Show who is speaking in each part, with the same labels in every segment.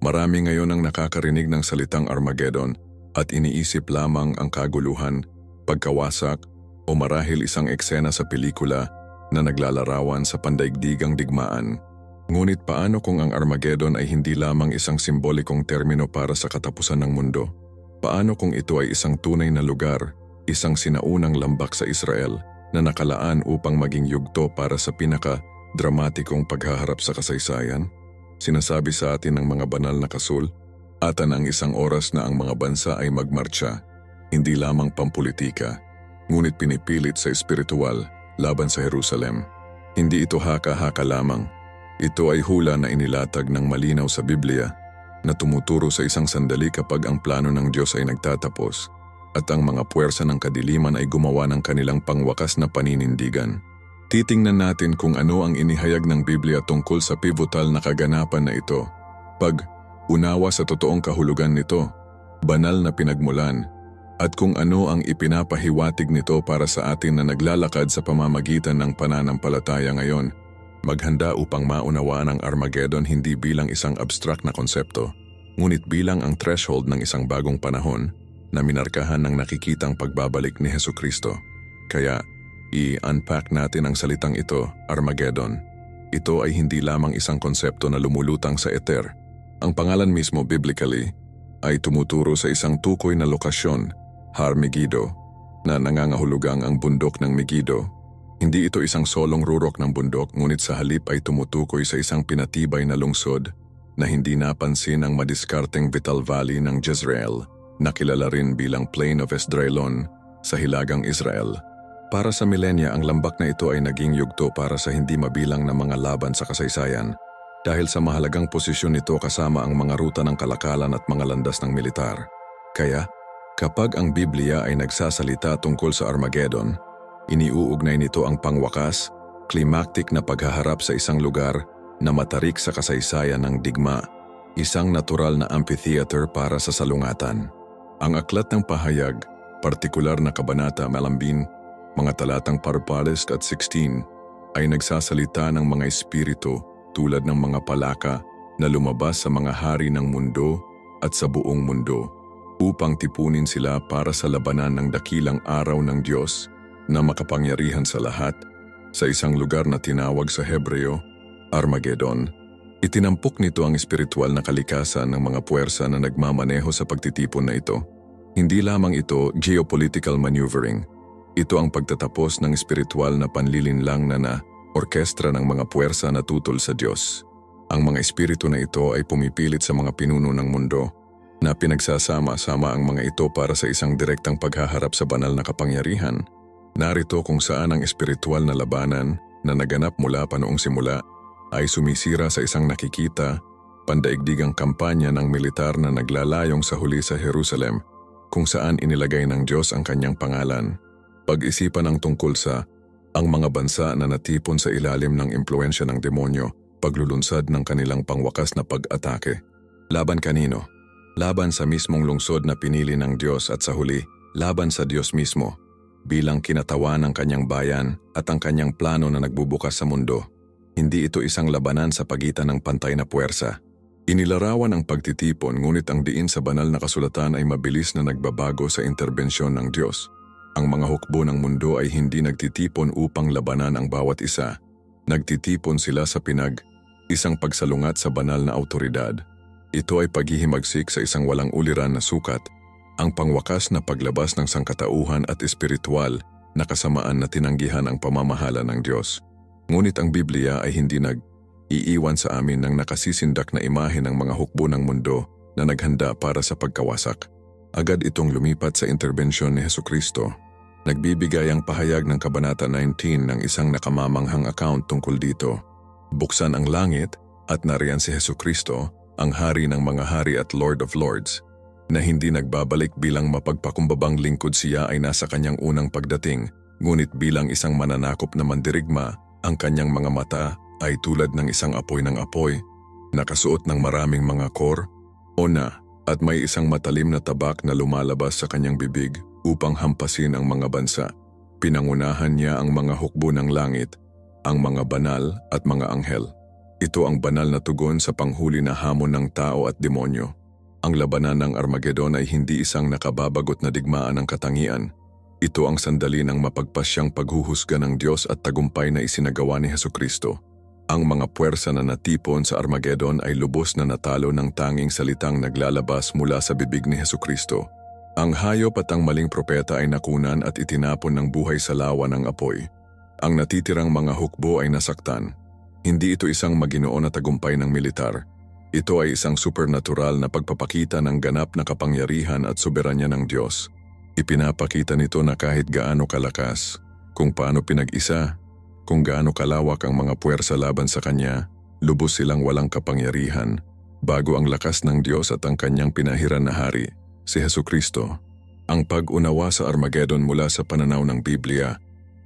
Speaker 1: Marami ngayon ang nakakarinig ng salitang Armageddon at iniisip lamang ang kaguluhan, pagkawasak o marahil isang eksena sa pelikula na naglalarawan sa pandaigdigang digmaan. Ngunit paano kung ang Armageddon ay hindi lamang isang simbolikong termino para sa katapusan ng mundo? Paano kung ito ay isang tunay na lugar, isang sinaunang lambak sa Israel na nakalaan upang maging yugto para sa pinaka-dramatikong paghaharap sa kasaysayan? Sinasabi sa atin ng mga banal na kasul, atan ang isang oras na ang mga bansa ay magmarcha, hindi lamang pampolitika, ngunit pinipilit sa espiritual laban sa Jerusalem. Hindi ito haka-haka lamang. Ito ay hula na inilatag ng malinaw sa Biblia na tumuturo sa isang sandali kapag ang plano ng Diyos ay nagtatapos at ang mga puwersa ng kadiliman ay gumawa ng kanilang pangwakas na paninindigan. Titingnan natin kung ano ang inihayag ng Biblia tungkol sa pivotal na kaganapan na ito. Pag-unawa sa totoong kahulugan nito, banal na pinagmulan, at kung ano ang ipinapahiwatig nito para sa atin na naglalakad sa pamamagitan ng pananampalataya ngayon. Maghanda upang maunawaan ang Armageddon hindi bilang isang abstract na konsepto, ngunit bilang ang threshold ng isang bagong panahon na minarkahan ng nakikitang pagbabalik ni Hesukristo. Kaya, i-unpack natin ang salitang ito, Armageddon. Ito ay hindi lamang isang konsepto na lumulutang sa ether. Ang pangalan mismo biblically ay tumuturo sa isang tukoy na lokasyon, Har Megiddo, na nangangahulugang ang bundok ng Megiddo. Hindi ito isang solong rurok ng bundok, ngunit sa halip ay tumutukoy sa isang pinatibay na lungsod na hindi napansin ang madiskarteng Vital Valley ng Jezreel, na kilala rin bilang Plain of Esdraelon sa Hilagang Israel. Para sa milenya, ang lambak na ito ay naging yugto para sa hindi mabilang na mga laban sa kasaysayan dahil sa mahalagang posisyon nito kasama ang mga ruta ng kalakalan at mga landas ng militar. Kaya, kapag ang Biblia ay nagsasalita tungkol sa Armageddon, iniuugnay nito ang pangwakas, climactic na paghaharap sa isang lugar na matarik sa kasaysayan ng digma, isang natural na amphitheater para sa salungatan. Ang aklat ng pahayag, partikular na kabanata malambin, mga talatang 14 at 16, ay nagsasalita ng mga espiritu tulad ng mga palaka na lumabas sa mga hari ng mundo at sa buong mundo, upang tipunin sila para sa labanan ng dakilang araw ng Diyos na makapangyarihan sa lahat, sa isang lugar na tinawag sa Hebreo, Armageddon. Itinampok nito ang espiritual na kalikasan ng mga puwersa na nagmamaneho sa pagtitipon na ito. Hindi lamang ito geopolitical maneuvering. Ito ang pagtatapos ng espiritual na panlilinlang na orkestra ng mga puwersa na tutol sa Diyos. Ang mga espiritu na ito ay pumipilit sa mga pinuno ng mundo na pinagsasama-sama ang mga ito para sa isang direktang paghaharap sa banal na kapangyarihan. Narito kung saan ang espiritual na labanan na naganap mula pa noong simula ay sumisira sa isang nakikita, pandaigdigang kampanya ng militar na naglalayong sa huli sa Jerusalem, kung saan inilagay ng Diyos ang kanyang pangalan. Pag-isipan ang tungkol sa ang mga bansa na natipon sa ilalim ng impluensya ng demonyo, paglulunsad ng kanilang pangwakas na pag-atake. Laban kanino? Laban sa mismong lungsod na pinili ng Diyos at sa huli, laban sa Diyos mismo, bilang kinatawan ng kanyang bayan at ang kanyang plano na nagbubukas sa mundo. Hindi ito isang labanan sa pagitan ng pantay na puwersa. Inilarawan ang pagtitipon, ngunit ang diin sa banal na kasulatan ay mabilis na nagbabago sa interbensyon ng Diyos. Ang mga hukbo ng mundo ay hindi nagtitipon upang labanan ang bawat isa. Nagtitipon sila sa isang pagsalungat sa banal na awtoridad. Ito ay paghihimagsik sa isang walang uliran na sukat, ang pangwakas na paglabas ng sangkatauhan at espiritual na kasamaan na tinanggihan ang pamamahala ng Diyos. Ngunit ang Biblia ay hindi nag-iiwan sa amin ng nakasisindak na imahe ng mga hukbo ng mundo na naghanda para sa pagkawasak. Agad itong lumipat sa interbensyon ni Hesukristo. Nagbibigay ang pahayag ng Kabanata 19 ng isang nakamamanghang account tungkol dito. Buksan ang langit at nariyan si Hesukristo, ang Hari ng mga hari at Lord of Lords, na hindi nagbabalik bilang mapagpakumbabang lingkod. Siya ay nasa kanyang unang pagdating, ngunit bilang isang mananakop na mandirigma, ang kanyang mga mata ay tulad ng isang apoy ng apoy, nakasuot ng maraming mga kor, at may isang matalim na tabak na lumalabas sa kanyang bibig upang hampasin ang mga bansa. Pinangunahan niya ang mga hukbo ng langit, ang mga banal at mga anghel. Ito ang banal na tugon sa panghuli na hamon ng tao at demonyo. Ang labanan ng Armageddon ay hindi isang nakababagot na digmaan ng katangian. Ito ang sandali ng mapagpasyang paghuhusga ng Diyos at tagumpay na isinagawa ni Hesukristo. Ang mga puwersa na natipon sa Armageddon ay lubos na natalo ng tanging salitang naglalabas mula sa bibig ni Hesukristo. Ang hayop at ang maling propeta ay nakunan at itinapon ng buhay sa lawa ng apoy. Ang natitirang mga hukbo ay nasaktan. Hindi ito isang maginoo na tagumpay ng militar. Ito ay isang supernatural na pagpapakita ng ganap na kapangyarihan at soberanya ng Diyos. Ipinapakita nito na kahit gaano kalakas, kung paano pinag-isa, kung gaano kalawak ang mga puwersa laban sa Kanya, lubos silang walang kapangyarihan, bago ang lakas ng Diyos at ang Kanyang pinahiran na hari, si Hesukristo. Ang pag-unawa sa Armageddon mula sa pananaw ng Biblia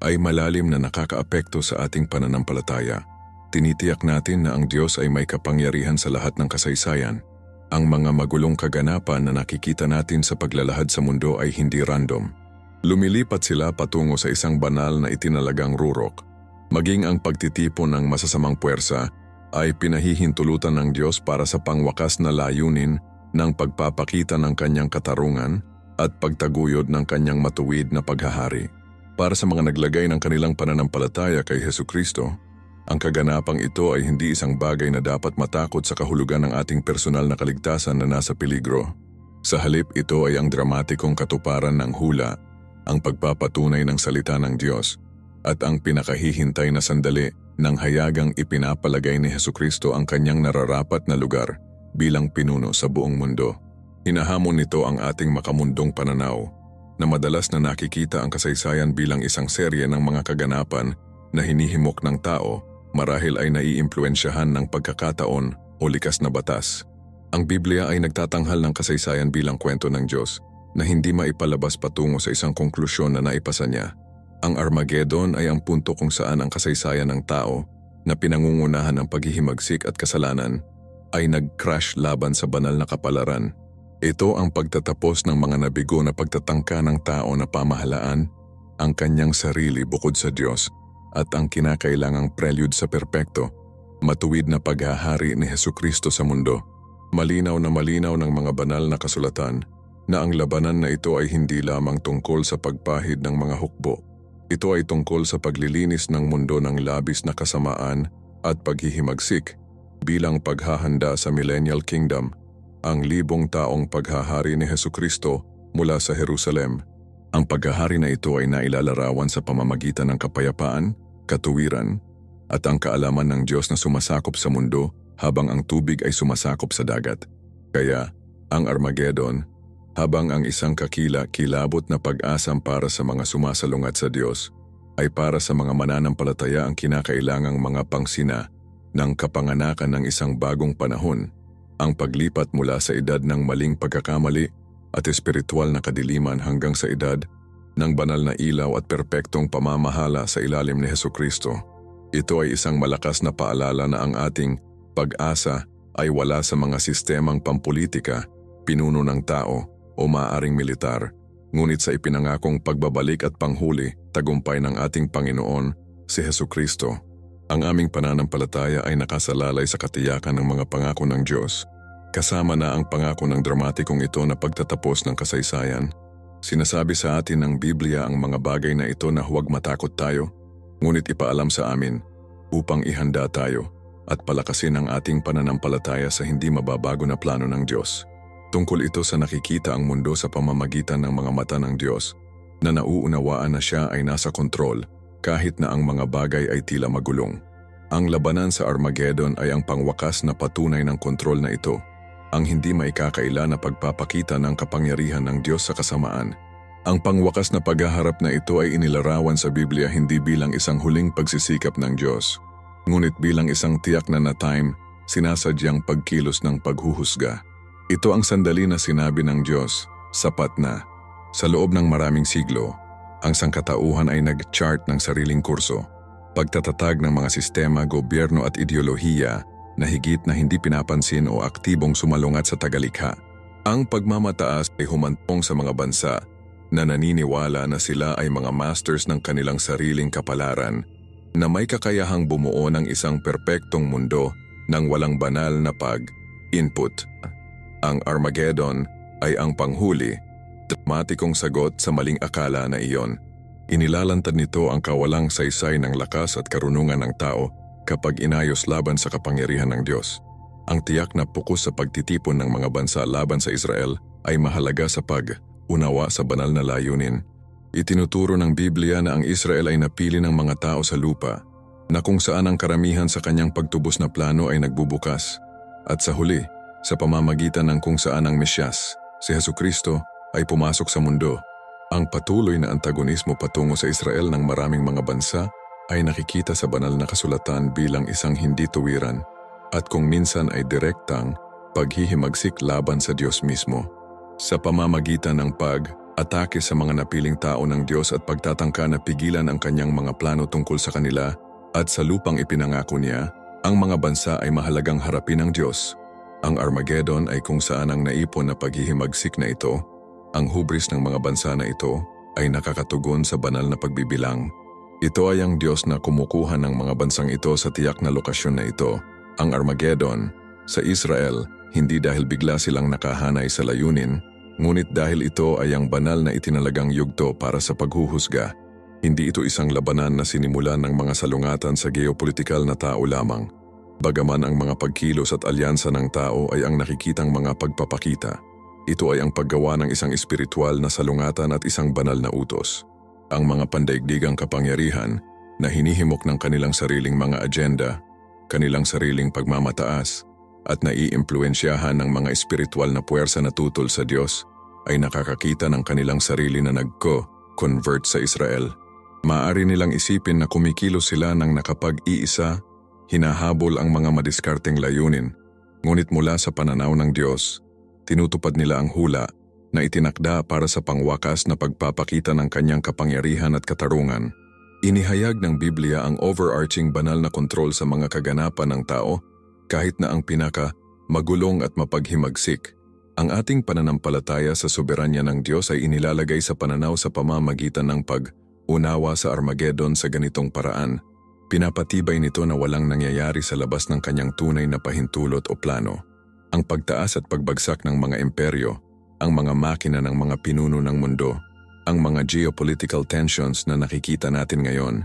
Speaker 1: ay malalim na nakakaapekto sa ating pananampalataya. Tinitiyak natin na ang Diyos ay may kapangyarihan sa lahat ng kasaysayan. Ang mga magulong kaganapan na nakikita natin sa paglalahad sa mundo ay hindi random. Lumilipat sila patungo sa isang banal na itinalagang rurok. Maging ang pagtitipon ng masasamang puwersa ay pinahihintulutan ng Diyos para sa pangwakas na layunin ng pagpapakita ng Kanyang katarungan at pagtaguyod ng Kanyang matuwid na paghahari. Para sa mga naglagay ng kanilang pananampalataya kay Hesukristo, ang kaganapang ito ay hindi isang bagay na dapat matakot sa kahulugan ng ating personal na kaligtasan na nasa peligro. Sa halip, ito ay ang dramatikong katuparan ng hula, ang pagpapatunay ng salita ng Diyos, at ang pinakahihintay na sandali ng hayagang ipinapalagay ni Hesukristo ang Kanyang nararapat na lugar bilang pinuno sa buong mundo. Hinahamon nito ang ating makamundong pananaw, na madalas na nakikita ang kasaysayan bilang isang serye ng mga kaganapan na hinihimok ng tao, marahil ay naiimpluwensyahan ng pagkakataon o likas na batas. Ang Biblia ay nagtatanghal ng kasaysayan bilang kwento ng Diyos na hindi maipalabas patungo sa isang konklusyon na naipasa niya. Ang Armageddon ay ang punto kung saan ang kasaysayan ng tao na pinangungunahan ng paghihimagsik at kasalanan ay nag-crash laban sa banal na kapalaran. Ito ang pagtatapos ng mga nabigo na pagtatangka ng tao na pamahalaan ang kanyang sarili bukod sa Diyos at ang kinakailangang prelude sa perpekto, matuwid na paghahari ni Hesukristo sa mundo. Malinaw ng mga banal na kasulatan na ang labanan na ito ay hindi lamang tungkol sa pagpahid ng mga hukbo. Ito ay tungkol sa paglilinis ng mundo ng labis na kasamaan at paghihimagsik bilang paghahanda sa Millennial Kingdom, ang libong taong paghahari ni Hesukristo mula sa Jerusalem. Ang paghahari na ito ay nailalarawan sa pamamagitan ng kapayapaan, katuwiran, at ang kaalaman ng Diyos na sumasakop sa mundo habang ang tubig ay sumasakop sa dagat. Kaya, ang Armageddon, habang ang isang kakila-kilabot na pag-asam para sa mga sumasalungat sa Diyos, ay para sa mga mananampalataya ang kinakailangang mga pangsina ng kapanganakan ng isang bagong panahon, ang paglipat mula sa edad ng maling pagkakamali at espiritual na kadiliman hanggang sa edad ng banal na ilaw at perpektong pamamahala sa ilalim ni Hesukristo. Ito ay isang malakas na paalala na ang ating pag-asa ay wala sa mga sistemang pampolitika, pinuno ng tao o maaaring militar, ngunit sa ipinangakong pagbabalik at panghuli, tagumpay ng ating Panginoon, si Hesukristo. Ang aming pananampalataya ay nakasalalay sa katiyakan ng mga pangako ng Diyos. Kasama na ang pangako ng dramatikong ito na pagtatapos ng kasaysayan. Sinasabi sa atin ng Biblia ang mga bagay na ito na huwag matakot tayo, ngunit ipaalam sa amin upang ihanda tayo at palakasin ang ating pananampalataya sa hindi mababago na plano ng Diyos. Tungkol ito sa nakikita ang mundo sa pamamagitan ng mga mata ng Diyos, na nauunawaan na siya ay nasa kontrol kahit na ang mga bagay ay tila magulong. Ang labanan sa Armageddon ay ang pangwakas na patunay ng kontrol na ito, ang hindi maikakaila na pagpapakita ng kapangyarihan ng Diyos sa kasamaan. Ang pangwakas na paghaharap na ito ay inilarawan sa Biblia hindi bilang isang huling pagsisikap ng Diyos, ngunit bilang isang tiyak na time, sinasadyang pagkilos ng paghuhusga. Ito ang sandali na sinabi ng Diyos, sapat na. Sa loob ng maraming siglo, ang sangkatauhan ay nag-chart ng sariling kurso, pagtatatag ng mga sistema, gobyerno at ideolohiya na higit na hindi pinapansin o aktibong sumalungat sa tagalikha. Ang pagmamataas ay humantong sa mga bansa na naniniwala na sila ay mga masters ng kanilang sariling kapalaran, na may kakayahang bumuo ng isang perpektong mundo ng walang banal na pag-input. Ang Armageddon ay ang panghuli, dramatikong sagot sa maling akala na iyon. Inilalantad nito ang kawalang saysay ng lakas at karunungan ng tao kapag inayos laban sa kapangyarihan ng Diyos. Ang tiyak na pukus sa pagtitipon ng mga bansa laban sa Israel ay mahalaga sa pag-unawa sa banal na layunin. Itinuturo ng Biblia na ang Israel ay napili ng mga tao sa lupa, na kung saan ang karamihan sa kanyang pagtubos na plano ay nagbubukas. At sa huli, sa pamamagitan ng kung saan ang Mesyas, si Hesukristo, ay pumasok sa mundo. Ang patuloy na antagonismo patungo sa Israel ng maraming mga bansa ay nakikita sa banal na kasulatan bilang isang hindi tuwiran, at kung minsan ay direktang paghihimagsik laban sa Diyos mismo. Sa pamamagitan ng pag-atake sa mga napiling tao ng Diyos at pagtatangka na pigilan ang kanyang mga plano tungkol sa kanila at sa lupang ipinangako niya, ang mga bansa ay mahalagang harapin ng Diyos. Ang Armageddon ay kung saan ang naipon na paghihimagsik na ito, ang hubris ng mga bansa na ito, ay nakakatugon sa banal na pagbibilang. Ito ay ang Diyos na kumukuha ng mga bansang ito sa tiyak na lokasyon na ito. Ang Armageddon sa Israel, hindi dahil bigla silang nakahanay sa layunin, ngunit dahil ito ay ang banal na itinalagang yugto para sa paghuhusga. Hindi ito isang labanan na sinimulan ng mga salungatan sa geopolitikal na tao lamang. Bagaman ang mga pagkilos at alyansa ng tao ay ang nakikitang mga pagpapakita, ito ay ang paggawa ng isang espiritual na salungatan at isang banal na utos. Ang mga pandaigdigang kapangyarihan na hinihimok ng kanilang sariling mga agenda, kanilang sariling pagmamataas, at naiimpluwensyahan ng mga espiritual na puwersa na tutol sa Diyos, ay nakakakita ng kanilang sarili na nagko-convert sa Israel. Maaari nilang isipin na kumikilos sila ng nakapag-iisa, hinahabol ang mga madiskarteng layunin, ngunit mula sa pananaw ng Diyos, tinutupad nila ang hula na itinakda para sa pangwakas na pagpapakita ng kanyang kapangyarihan at katarungan. Inihayag ng Biblia ang overarching banal na kontrol sa mga kaganapan ng tao kahit na ang pinaka-magulong at mapaghimagsik. Ang ating pananampalataya sa soberanya ng Diyos ay inilalagay sa pananaw sa pamamagitan ng pag-unawa sa Armageddon sa ganitong paraan. Pinapatibay nito na walang nangyayari sa labas ng kanyang tunay na pahintulot o plano. Ang pagtaas at pagbagsak ng mga imperyo, ang mga makina ng mga pinuno ng mundo, ang mga geopolitical tensions na nakikita natin ngayon,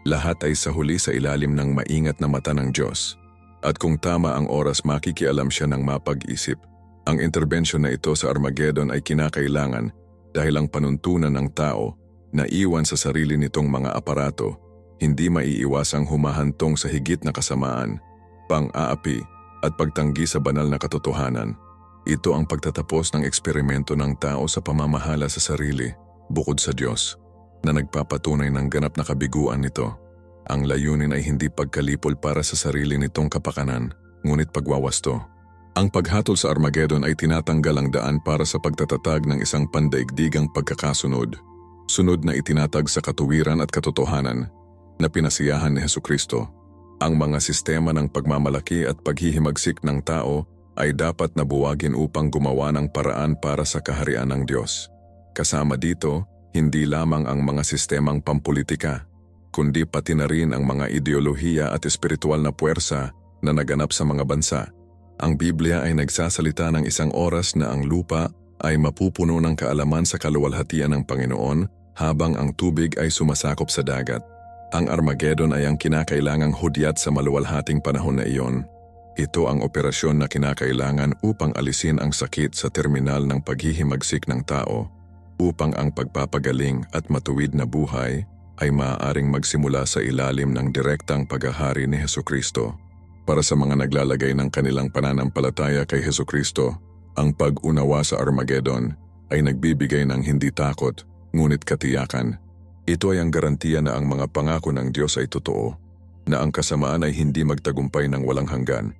Speaker 1: lahat ay sa huli sa ilalim ng maingat na mata ng Diyos. At kung tama ang oras, makikialam siya ng mapag-isip. Ang interbensyon na ito sa Armageddon ay kinakailangan dahil ang panuntunan ng tao na iwan sa sarili nitong mga aparato, hindi maiiwasang humahantong sa higit na kasamaan, pang-aapi, at pagtanggi sa banal na katotohanan. Ito ang pagtatapos ng eksperimento ng tao sa pamamahala sa sarili, bukod sa Diyos, na nagpapatunay ng ganap na kabiguan nito. Ang layunin ay hindi pagkalipol para sa sarili nitong kapakanan, ngunit pagwawasto. Ang paghatol sa Armageddon ay tinatanggal ang daan para sa pagtatatag ng isang pandaigdigang pagkakasunod, sunod na itinatag sa katuwiran at katotohanan na pinasiyahan ni Hesukristo. Ang mga sistema ng pagmamalaki at paghihimagsik ng tao ay dapat na buwagin upang gumawa ng paraan para sa kaharian ng Diyos. Kasama dito, hindi lamang ang mga sistemang pampolitika, kundi pati na rin ang mga ideolohiya at espiritual na puwersa na naganap sa mga bansa. Ang Biblia ay nagsasalita ng isang oras na ang lupa ay mapupuno ng kaalaman sa kaluwalhatian ng Panginoon habang ang tubig ay sumasakop sa dagat. Ang Armageddon ay ang kinakailangang hudyat sa maluwalhating panahon na iyon. Ito ang operasyon na kinakailangan upang alisin ang sakit sa terminal ng paghihimagsik ng tao, upang ang pagpapagaling at matuwid na buhay ay maaaring magsimula sa ilalim ng direktang paghahari ni Hesukristo. Para sa mga naglalagay ng kanilang pananampalataya kay Hesukristo, ang pag-unawa sa Armageddon ay nagbibigay ng hindi takot, ngunit katiyakan. Ito ay ang garantiya na ang mga pangako ng Diyos ay totoo, na ang kasamaan ay hindi magtagumpay ng walang hanggan,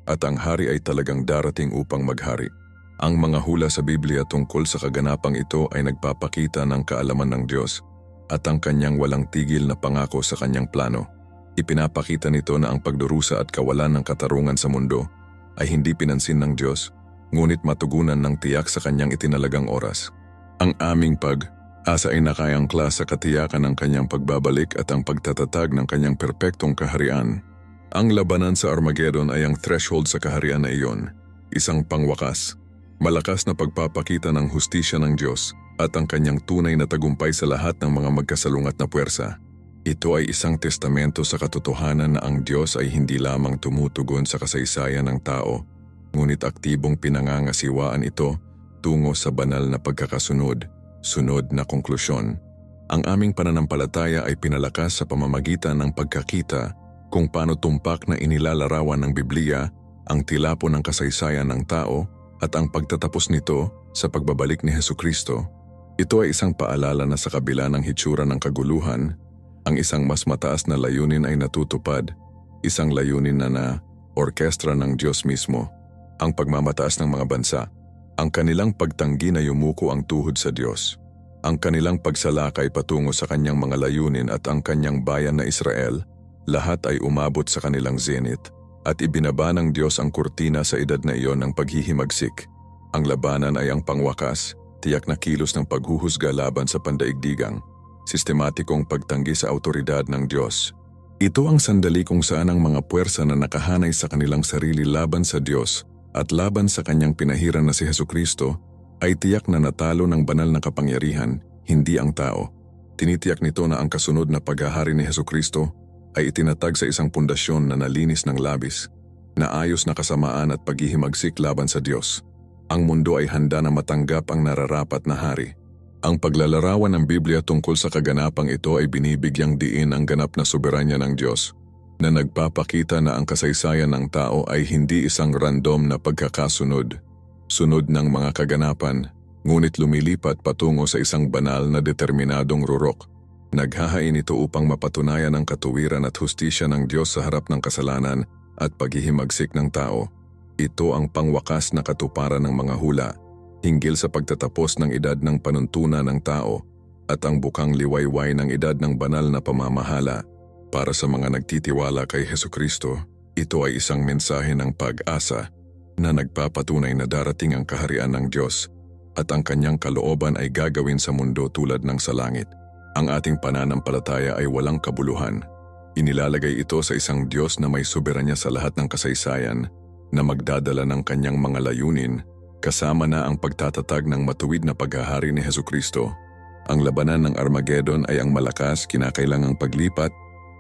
Speaker 1: at ang hari ay talagang darating upang maghari. Ang mga hula sa Biblia tungkol sa kaganapang ito ay nagpapakita ng kaalaman ng Diyos at ang kanyang walang tigil na pangako sa kanyang plano. Ipinapakita nito na ang pagdurusa at kawalan ng katarungan sa mundo ay hindi pinansin ng Diyos, ngunit matugunan ng tiyak sa kanyang itinalagang oras. Ang aming pag-asa ay nakayangkla sa katiyakan ng kanyang pagbabalik at ang pagtatatag ng kanyang perpektong kaharian. Ang labanan sa Armageddon ay ang threshold sa kaharian na iyon, isang pangwakas, malakas na pagpapakita ng hustisya ng Diyos at ang kanyang tunay na tagumpay sa lahat ng mga magkasalungat na puwersa. Ito ay isang testamento sa katotohanan na ang Diyos ay hindi lamang tumutugon sa kasaysayan ng tao, ngunit aktibong pinangangasiwaan ito tungo sa banal na pagkakasunod, sunod na konklusyon. Ang aming pananampalataya ay pinalakas sa pamamagitan ng pagkakita kung paano tumpak na inilalarawan ng Biblia ang tilapon ng kasaysayan ng tao at ang pagtatapos nito sa pagbabalik ni Hesukristo. Ito ay isang paalala na sa kabila ng hitsura ng kaguluhan, ang isang mas mataas na layunin ay natutupad, isang layunin na orkestra ng Diyos mismo, ang pagmamataas ng mga bansa, ang kanilang pagtanggi na yumuko ang tuhod sa Diyos, ang kanilang pagsalakay patungo sa kanyang mga layunin at ang kanyang bayan na Israel, lahat ay umabot sa kanilang zenith at ibinaba ng Diyos ang kurtina sa edad na iyon ng paghihimagsik. Ang labanan ay ang pangwakas, tiyak na kilos ng paghuhusga laban sa pandaigdigang, sistematikong pagtanggi sa autoridad ng Diyos. Ito ang sandali kung saan ang mga puwersa na nakahanay sa kanilang sarili laban sa Diyos at laban sa kanyang pinahiran na si Hesukristo ay tiyak na natalo ng banal na kapangyarihan, hindi ang tao. Tinitiyak nito na ang kasunod na paghahari ni Hesukristo ay itinatag sa isang pundasyon na nalinis ng labis, na ayos na kasamaan at paghihimagsik laban sa Diyos. Ang mundo ay handa na matanggap ang nararapat na hari. Ang paglalarawan ng Biblia tungkol sa kaganapang ito ay binibigyang diin ang ganap na soberanya ng Diyos, na nagpapakita na ang kasaysayan ng tao ay hindi isang random na pagkakasunod, sunod ng mga kaganapan, ngunit lumilipat patungo sa isang banal na determinadong rurok. Naghahain ito upang mapatunayan ang katuwiran at hustisya ng Diyos sa harap ng kasalanan at paghihimagsik ng tao. Ito ang pangwakas na katuparan ng mga hula, hinggil sa pagtatapos ng edad ng panuntunan ng tao at ang bukang liwayway ng edad ng banal na pamamahala. Para sa mga nagtitiwala kay Hesukristo, ito ay isang mensahe ng pag-asa na nagpapatunay na darating ang kaharian ng Diyos at ang kanyang kalooban ay gagawin sa mundo tulad ng sa langit. Ang ating pananampalataya ay walang kabuluhan. Inilalagay ito sa isang Diyos na may soberanya sa lahat ng kasaysayan na magdadala ng kanyang mga layunin, kasama na ang pagtatatag ng matuwid na paghahari ni Hesukristo. Ang labanan ng Armageddon ay ang malakas, kinakailangang paglipat,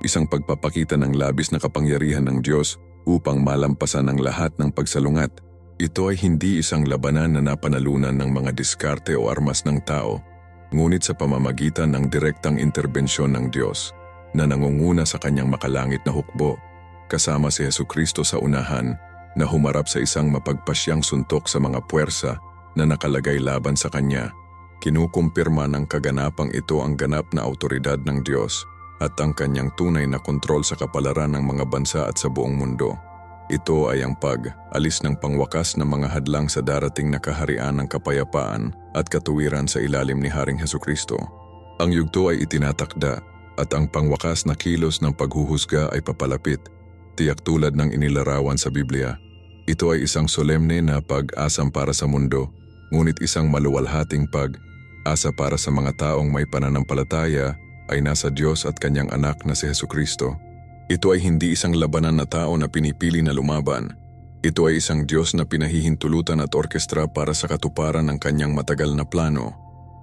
Speaker 1: isang pagpapakita ng labis na kapangyarihan ng Diyos upang malampasan ang lahat ng pagsalungat. Ito ay hindi isang labanan na napanalunan ng mga diskarte o armas ng tao, ngunit sa pamamagitan ng direktang interbensyon ng Diyos na nangunguna sa kanyang makalangit na hukbo, kasama si Hesukristo sa unahan, na humarap sa isang mapagpasyang suntok sa mga puwersa na nakalagay laban sa kanya. Kinukumpirma ng kaganapang ito ang ganap na autoridad ng Diyos at ang kanyang tunay na kontrol sa kapalaran ng mga bansa at sa buong mundo. Ito ay ang pag-alis ng pangwakas na mga hadlang sa darating na kaharian ng kapayapaan at katuwiran sa ilalim ni Haring Hesukristo. Ang yugto ay itinatakda at ang pangwakas na kilos ng paghuhusga ay papalapit, tiyak tulad ng inilarawan sa Biblia. Ito ay isang solemne na pag-asam para sa mundo, ngunit isang maluwalhating pag-asa para sa mga taong may pananampalataya ay nasa Diyos at kanyang anak na si Hesukristo. Ito ay hindi isang labanan na tao na pinipili na lumaban. Ito ay isang Diyos na pinahihintulutan at orkestra para sa katuparan ng kanyang matagal na plano.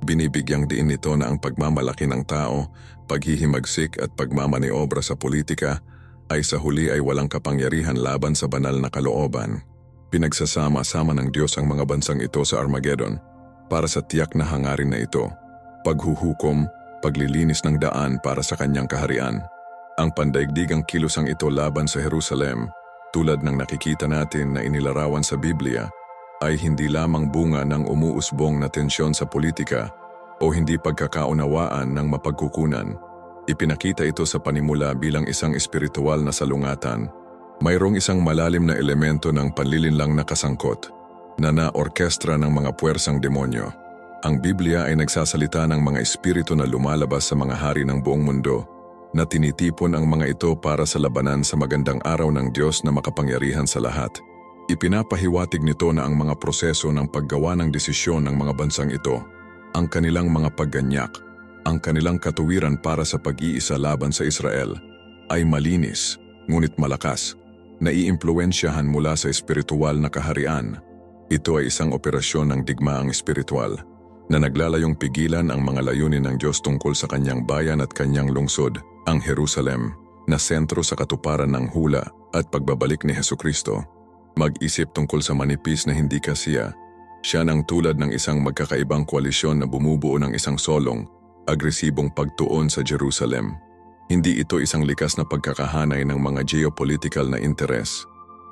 Speaker 1: Binibigyang diin nito na ang pagmamalaki ng tao, paghihimagsik at pagmamaniobra sa politika ay sa huli ay walang kapangyarihan laban sa banal na kalooban. Pinagsasama-sama ng Diyos ang mga bansang ito sa Armageddon para sa tiyak na hangarin na ito, paghuhukom, paglilinis ng daan para sa kanyang kaharian. Ang pandaigdigang kilosang ito laban sa Jerusalem, tulad ng nakikita natin na inilarawan sa Biblia, ay hindi lamang bunga ng umuusbong na tensyon sa politika o hindi pagkakaunawaan ng mapagkukunan. Ipinakita ito sa panimula bilang isang espiritual na salungatan. Mayroong isang malalim na elemento ng panlilinlang na kasangkot na orkestra ng mga puwersang demonyo. Ang Biblia ay nagsasalita ng mga espiritu na lumalabas sa mga hari ng buong mundo na tinitipon ang mga ito para sa labanan sa magandang araw ng Diyos na makapangyarihan sa lahat. Ipinapahiwatig nito na ang mga proseso ng paggawa ng desisyon ng mga bansang ito, ang kanilang mga pagganyak, ang kanilang katuwiran para sa pag-iisa laban sa Israel, ay malinis, ngunit malakas, naiimpluwensyahan mula sa espiritual na kaharian. Ito ay isang operasyon ng digmaang espiritual na naglalayong pigilan ang mga layunin ng Diyos tungkol sa kanyang bayan at kanyang lungsod, ang Jerusalem, na sentro sa katuparan ng hula at pagbabalik ni Hesukristo. Mag-isip tungkol sa manipis na hindi kasiya. Siya nang tulad ng isang magkakaibang koalisyon na bumubuo ng isang solong, agresibong pagtuon sa Jerusalem. Hindi ito isang likas na pagkakahanay ng mga geopolitical na interes.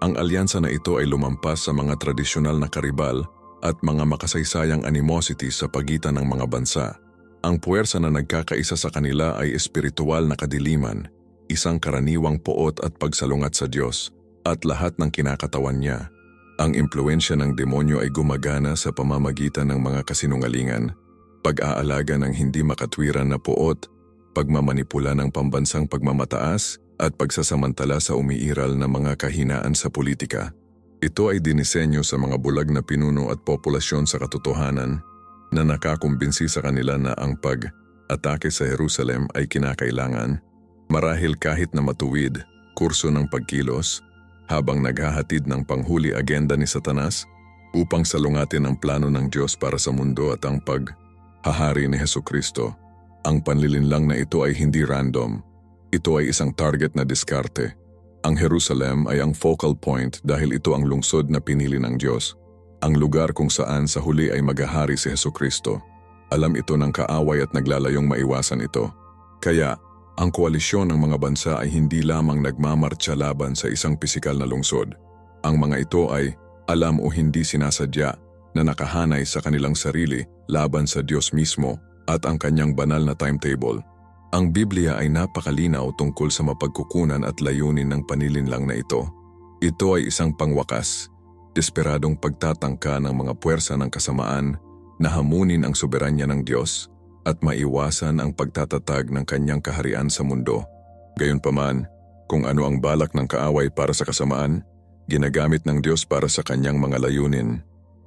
Speaker 1: Ang alyansa na ito ay lumampas sa mga tradisyonal na karibal at mga makasaysayang animosity sa pagitan ng mga bansa. Ang puwersa na nagkakaisa sa kanila ay espiritual na kadiliman, isang karaniwang poot at pagsalungat sa Diyos, at lahat ng kinakatawan niya. Ang impluensya ng demonyo ay gumagana sa pamamagitan ng mga kasinungalingan, pag-aalaga ng hindi makatwiran na poot, pagmamanipula ng pambansang pagmamataas, at pagsasamantala sa umiiral na mga kahinaan sa politika. Ito ay dinisenyo sa mga bulag na pinuno at populasyon sa katotohanan na nakakumbinsi sa kanila na ang pag-atake sa Jerusalem ay kinakailangan, marahil kahit na matuwid, kurso ng pagkilos, habang naghahatid ng panghuli agenda ni Satanas upang salungatin ang plano ng Diyos para sa mundo at ang paghahari ni Hesukristo. Ang panlilinlang na ito ay hindi random. Ito ay isang target na diskarte. Ang Jerusalem ay ang focal point dahil ito ang lungsod na pinili ng Diyos, ang lugar kung saan sa huli ay maghahari si Hesukristo. Alam ito ng kaaway at naglalayong maiwasan ito. Kaya, ang koalisyon ng mga bansa ay hindi lamang nagmamartsa laban sa isang pisikal na lungsod. Ang mga ito ay, alam o hindi sinasadya, na nakahanay sa kanilang sarili laban sa Diyos mismo at ang kanyang banal na timetable. Ang Biblia ay napakalinaw tungkol sa mapagkukunan at layunin ng panilinlang na ito. Ito ay isang pangwakas, desperadong pagtatangka ng mga puwersa ng kasamaan na hamunin ang soberanya ng Diyos at maiwasan ang pagtatatag ng kanyang kaharian sa mundo. Gayunpaman, kung ano ang balak ng kaaway para sa kasamaan, ginagamit ng Diyos para sa kanyang mga layunin.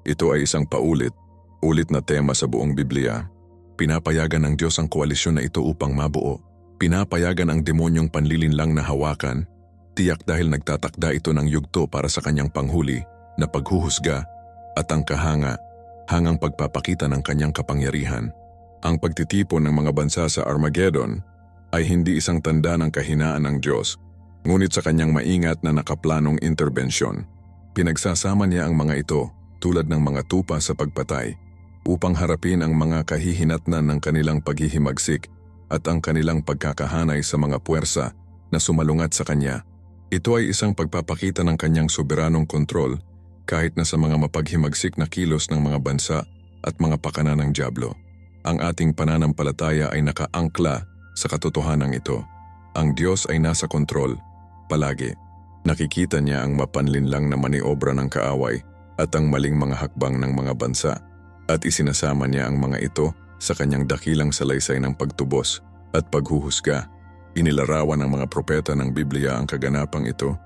Speaker 1: Ito ay isang paulit-ulit na tema sa buong Biblia. Pinapayagan ng Diyos ang koalisyon na ito upang mabuo. Pinapayagan ang demonyong panlilinlang na hawakan, tiyak dahil nagtatakda ito ng yugto para sa kanyang panghuli na paghuhusga at ang hangang pagpapakita ng kanyang kapangyarihan. Ang pagtitipon ng mga bansa sa Armageddon ay hindi isang tanda ng kahinaan ng Diyos, ngunit sa kanyang maingat na nakaplanong interbensyon. Pinagsasama niya ang mga ito tulad ng mga tupa sa pagpatay, upang harapin ang mga kahihinatnan ng kanilang paghihimagsik at ang kanilang pagkakahanay sa mga puwersa na sumalungat sa kanya. Ito ay isang pagpapakita ng kanyang soberanong kontrol kahit na sa mga mapaghimagsik na kilos ng mga bansa at mga pakana ng dyablo. Ang ating pananampalataya ay nakaangkla sa katotohanan ito. Ang Diyos ay nasa kontrol, palagi. Nakikita niya ang mapanlinlang na maniobra ng kaaway at ang maling mga hakbang ng mga bansa. At isinasama niya ang mga ito sa kanyang dakilang salaysay ng pagtubos at paghuhusga. Inilarawan ng mga propeta ng Biblia ang kaganapang ito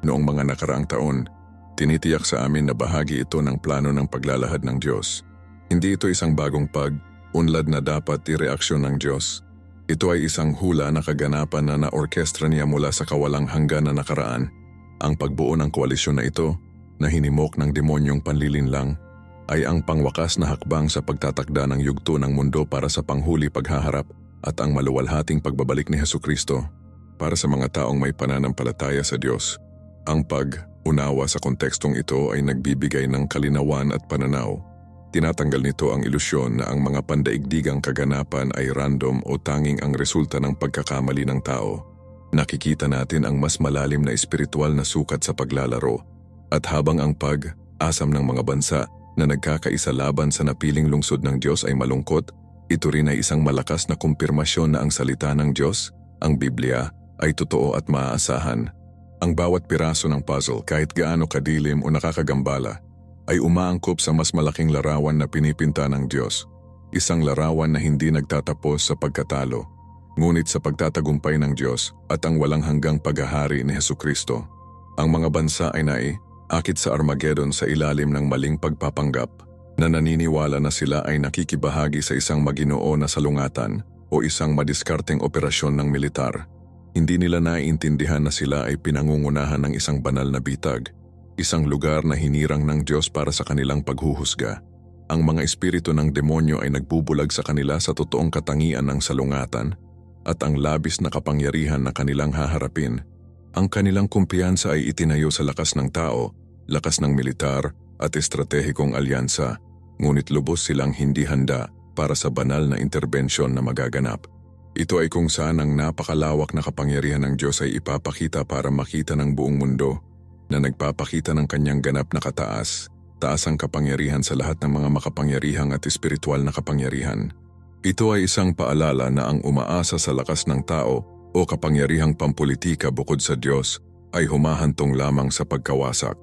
Speaker 1: noong mga nakaraang taon. Tinitiyak sa amin na bahagi ito ng plano ng paglalahad ng Diyos. Hindi ito isang bagong pag-unlad na dapat ireaksyon ng Diyos. Ito ay isang hula na kaganapan na naorkestra niya mula sa kawalang hanggan na nakaraan. Ang pagbuo ng koalisyon na ito, na hinimok ng demonyong panlilinlang, ay ang pangwakas na hakbang sa pagtatakda ng yugto ng mundo para sa panghuli paghaharap at ang maluwalhating pagbabalik ni Hesukristo. Para sa mga taong may pananampalataya sa Diyos, ang pag-unawa sa kontekstong ito ay nagbibigay ng kalinawan at pananaw. Tinatanggal nito ang ilusyon na ang mga pandaigdigang kaganapan ay random o tanging ang resulta ng pagkakamali ng tao. Nakikita natin ang mas malalim na espiritual na sukat sa paglalaro, at habang ang pag-asam ng mga bansa na nagkakaisa laban sa napiling lungsod ng Diyos ay malungkot, ito rin ay isang malakas na kumpirmasyon na ang salita ng Diyos, ang Biblia, ay totoo at maaasahan. Ang bawat piraso ng puzzle, kahit gaano kadilim o nakakagambala, ay umaangkop sa mas malaking larawan na pinipinta ng Diyos. Isang larawan na hindi nagtatapos sa pagkatalo, ngunit sa pagtatagumpay ng Diyos at ang walang hanggang paghahari ni Hesukristo. Ang mga bansa ay akit sa Armageddon sa ilalim ng maling pagpapanggap na naniniwala na sila ay nakikibahagi sa isang maginoo na salungatan o isang madiskarteng operasyon ng militar. Hindi nila naiintindihan na sila ay pinangungunahan ng isang banal na bitag, isang lugar na hinirang ng Diyos para sa kanilang paghuhusga. Ang mga espiritu ng demonyo ay nagbubulag sa kanila sa totoong katangian ng salungatan at ang labis na kapangyarihan na kanilang haharapin. Ang kanilang kumpiyansa ay itinayo sa lakas ng tao, lakas ng militar at estratehikong alyansa, ngunit lubos silang hindi handa para sa banal na interbensyon na magaganap. Ito ay kung saan ang napakalawak na kapangyarihan ng Diyos ay ipapakita para makita ng buong mundo na nagpapakita ng kanyang ganap na taas ang kapangyarihan sa lahat ng mga makapangyarihang at espiritual na kapangyarihan. Ito ay isang paalala na ang umaasa sa lakas ng tao o kapangyarihang pampolitika bukod sa Diyos ay humahantong lamang sa pagkawasak.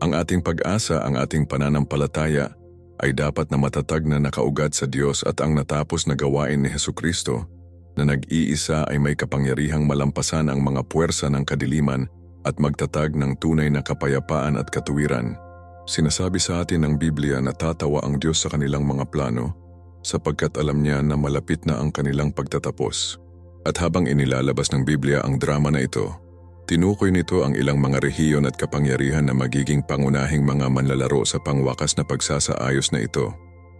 Speaker 1: Ang ating pag-asa, ang ating pananampalataya ay dapat na matatag na nakaugat sa Diyos at ang natapos na gawain ni Hesukristo na nag-iisa ay may kapangyarihang malampasan ang mga puwersa ng kadiliman at magtatag ng tunay na kapayapaan at katuwiran. Sinasabi sa atin ng Biblia na tatawa ang Diyos sa kanilang mga plano sapagkat alam niya na malapit na ang kanilang pagtatapos. At habang inilalabas ng Biblia ang drama na ito, tinukoy nito ang ilang mga rehiyon at kapangyarihan na magiging pangunahing mga manlalaro sa pangwakas na pagsasaayos na ito.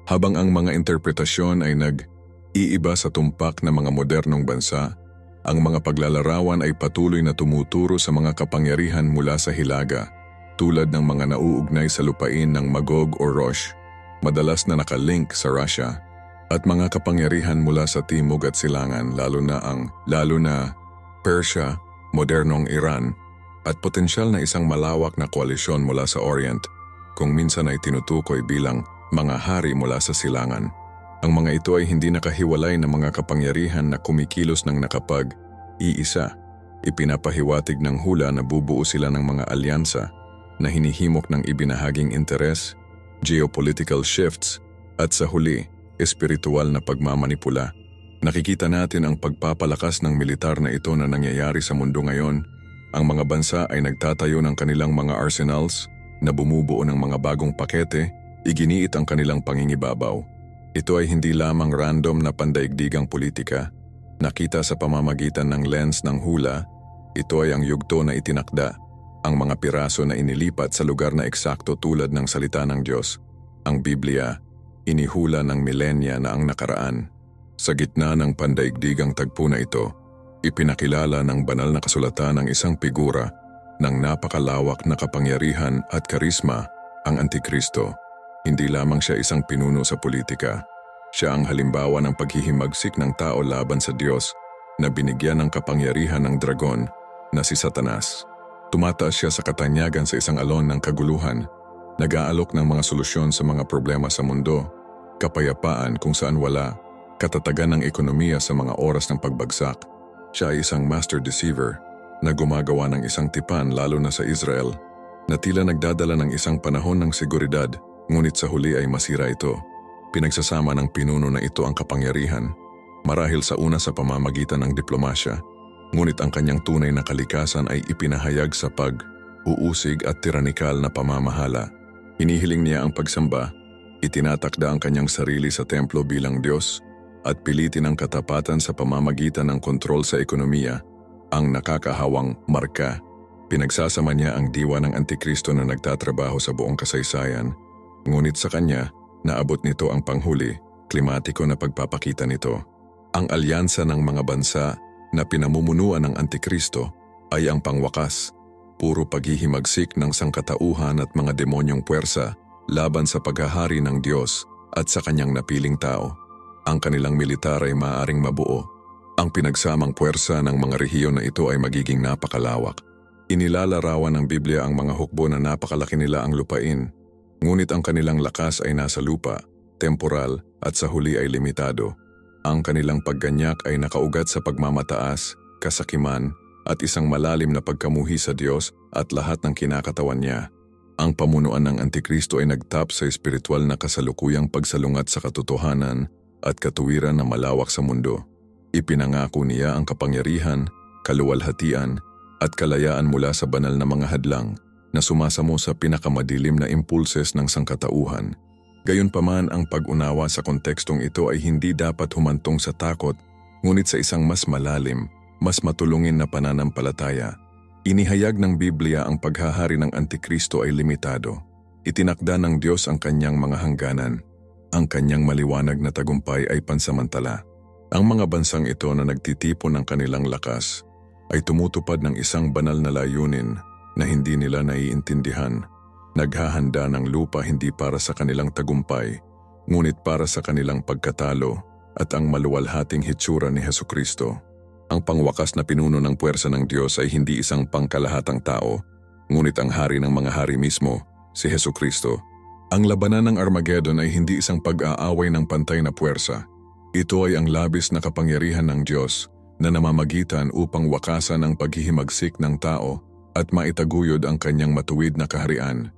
Speaker 1: Habang ang mga interpretasyon ay nag-iiba sa tumpak na mga modernong bansa, ang mga paglalarawan ay patuloy na tumuturo sa mga kapangyarihan mula sa hilaga, tulad ng mga nauugnay sa lupain ng Magog o Rosh, madalas na nakalink sa Russia, at mga kapangyarihan mula sa timog at silangan lalo na Persia, modernong Iran, at potensyal na isang malawak na koalisyon mula sa Orient, kung minsan ay tinutukoy bilang mga hari mula sa silangan. Ang mga ito ay hindi nakahiwalay na mga kapangyarihan na kumikilos ng nakapag-iisa. Ipinapahiwatig ng hula na bubuo sila ng mga alyansa na hinihimok ng ibinahaging interes, geopolitical shifts, at sa huli, espiritual na pagmamanipula. Nakikita natin ang pagpapalakas ng militar na ito na nangyayari sa mundo ngayon. Ang mga bansa ay nagtatayo ng kanilang mga arsenals na bumubuo ng mga bagong pakete, iginiit ang kanilang pangingibabaw. Ito ay hindi lamang random na pandaigdigang politika. Nakita sa pamamagitan ng lens ng hula, ito ay ang yugto na itinakda, ang mga piraso na inilipat sa lugar na eksakto tulad ng salita ng Diyos. Ang Biblia, inihula ng milenya na ang nakaraan. Sa gitna ng pandaigdigang tagpo na ito, ipinakilala ng banal na kasulatan ng isang figura ng napakalawak na kapangyarihan at karisma, ang Antikristo. Hindi lamang siya isang pinuno sa politika. Siya ang halimbawa ng paghihimagsik ng tao laban sa Diyos na binigyan ng kapangyarihan ng dragon na si Satanas. Tumataas siya sa katanyagan sa isang alon ng kaguluhan, nag-aalok ng mga solusyon sa mga problema sa mundo, kapayapaan kung saan wala, katatagan ng ekonomiya sa mga oras ng pagbagsak. Siya ay isang master deceiver na gumagawa ng isang tipan lalo na sa Israel na tila nagdadala ng isang panahon ng seguridad, ngunit sa huli ay masira ito. Pinagsasama ng pinuno na ito ang kapangyarihan, marahil sa una sa pamamagitan ng diplomasya, ngunit ang kanyang tunay na kalikasan ay ipinahayag sa pag-uusig at tiranikal na pamamahala. Hinihiling niya ang pagsamba, itinatakda ang kanyang sarili sa templo bilang Diyos, at pilitin ang katapatan sa pamamagitan ng kontrol sa ekonomiya, ang nakakahawang marka. Pinagsasama niya ang diwa ng Antikristo na nagtatrabaho sa buong kasaysayan, ngunit sa kanya, naabot nito ang panghuli, klimatiko na pagpapakita nito. Ang alyansa ng mga bansa na pinamumunuan ng Antikristo ay ang pangwakas, puro paghihimagsik ng sangkatauhan at mga demonyong puwersa laban sa paghahari ng Diyos at sa kanyang napiling tao. Ang kanilang militar ay maaaring mabuo. Ang pinagsamang puwersa ng mga rehiyon na ito ay magiging napakalawak. Inilalarawan ng Biblia ang mga hukbo na napakalaki nila ang lupain, ngunit ang kanilang lakas ay nasa lupa, temporal at sa huli ay limitado. Ang kanilang pagganyak ay nakaugat sa pagmamataas, kasakiman at isang malalim na pagkamuhi sa Diyos at lahat ng kinakatawan niya. Ang pamunuan ng Antikristo ay nagtap sa espiritual na kasalukuyang pagsalungat sa katotohanan at katuwiran na malawak sa mundo. Ipinangako niya ang kapangyarihan, kaluwalhatian at kalayaan mula sa banal na mga hadlang na sumasamo sa pinakamadilim na impulses ng sangkatauhan. Gayunpaman, ang pag-unawa sa kontekstong ito ay hindi dapat humantong sa takot, ngunit sa isang mas malalim, mas matulungin na pananampalataya. Inihayag ng Biblia ang paghahari ng Antikristo ay limitado. Itinakda ng Diyos ang kanyang mga hangganan. Ang kanyang maliwanag na tagumpay ay pansamantala. Ang mga bansang ito na nagtitipon ng kanilang lakas ay tumutupad ng isang banal na layunin na hindi nila naiintindihan. Naghahanda ng lupa hindi para sa kanilang tagumpay, ngunit para sa kanilang pagkatalo at ang maluwalhating hitsura ni Hesukristo. Ang pangwakas na pinuno ng puwersa ng Diyos ay hindi isang pangkalahatang tao, ngunit ang hari ng mga hari mismo, si Hesukristo. Ang labanan ng Armageddon ay hindi isang pag-aaway ng pantay na puwersa. Ito ay ang labis na kapangyarihan ng Diyos na namamagitan upang wakasan ang paghihimagsik ng tao at maitaguyod ang kanyang matuwid na kaharian.